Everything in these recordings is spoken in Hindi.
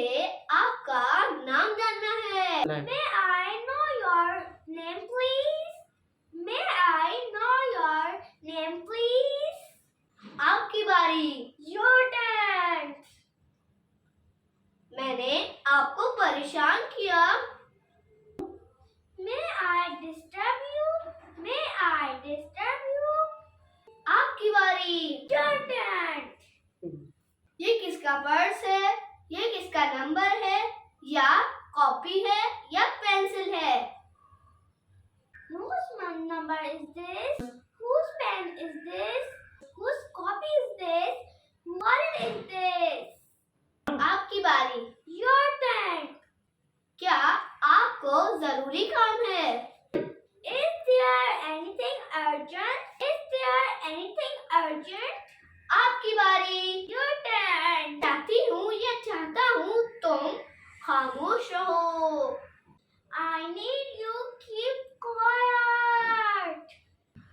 मुझे आपका नाम जानना है। May I know your name please? May I know your name please? आपकी बारी। Your turn. मैंने आपको परेशान किया। May I disturb you? May I disturb you? आपकी बारी। Your turn. ये किसका पर्स है? ये किसका नंबर है? या कॉपी है या पेंसिल है? Whose number is this? Whose pen is this? Whose copy is this? What is this? आपकी बारी। Your turn. क्या आपको जरूरी काम है? Is there anything urgent? Is there anything urgent? आपकी बारी। Your turn. चाहती हूँ या चाहता हूँ तुम खामोश रहो। I need you keep quiet.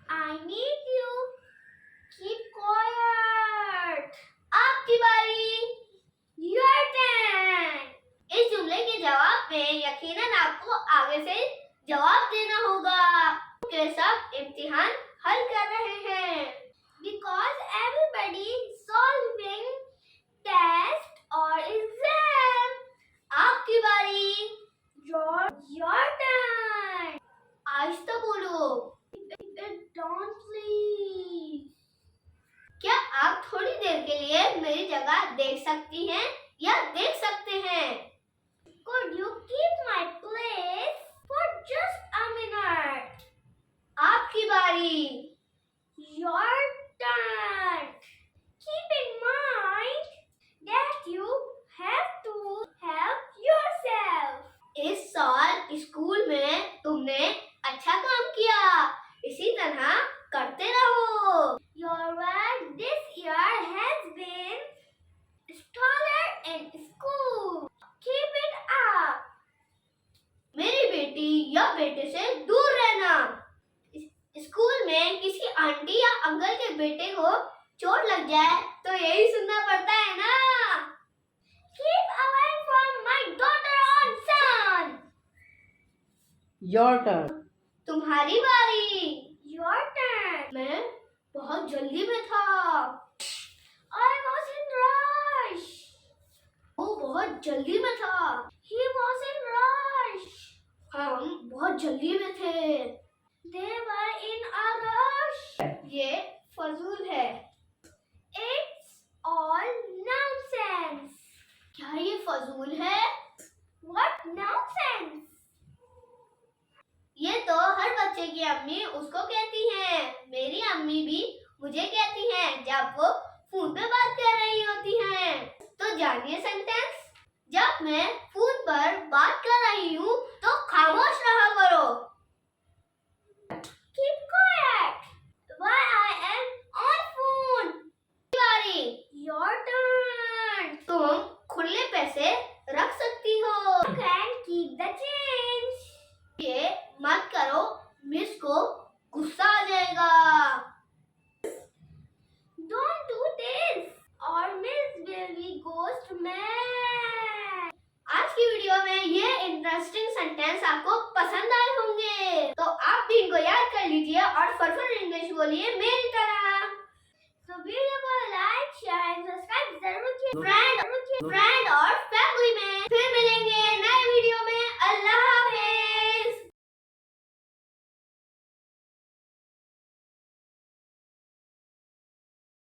I need you keep quiet. आपकी बारी। Your turn. इस जुमले के जवाब में यकीनन आपको आगे से जवाब देना होगा। के सब इम्तिहान हल कर रहे हैं। Because everybody is solving test or exam. आपकी बारी। Your turn. आहिस्ता बोलो। Don't please. क्या आप थोड़ी देर के लिए मेरी जगह देख सकती हैं या देख सकते हैं? Could you keep my place for just a minute? आपकी बारी। Your turn. Keep in mind that you have to help yourself. इस साल स्कूल में तुमने अच्छा काम किया। इसी तरह करते रहो। Your work this year has been scholar in school. Keep it up. मेरी बेटी या बेटे से दूर रहना। स्कूल में किसी आंटी या अंकल के बेटे को चोट लग जाए तो यही सुनना पड़ता है ना। Keep away from my daughter or son. Your turn. तुम्हारी बारी। Your turn. मैं बहुत जल्दी में था। I was in rush. वो बहुत जल्दी में था। He was in rush. हम बहुत जल्दी में थे। They were in a rush. ये फजूल है। It's all nonsense. क्या ये फजूल है? What nonsense? ये तो हर बच्चे की अम्मी उसको कहती हैं। मेरी अम्मी भी मुझे कहती हैं जब वो फोन पे बात कर रही होती हैं। तो जानिए सेंटेंस। जब मैं फोन पर बात कर रही हूँ तो खामोश रहा करो। Keep quiet while I am on phone. बारी। Your turn. तुम खुले पैसे रख सकती हो। You can keep the change. ये मत करो, मिस को गुस्सा आ जाएगा। Don't do this or Miss will be ghost mad. आज की वीडियो में ये इंटरेस्टिंग सेंटेंस आपको पसंद आए होंगे, तो आप भी इनको याद कर लीजिए और फटाफट इंग्लिश बोलिए मेरी तरह। तो वीडियो को लाइक, शेयर एंड सब्सक्राइब जरूर कीजिए फ्रेंड और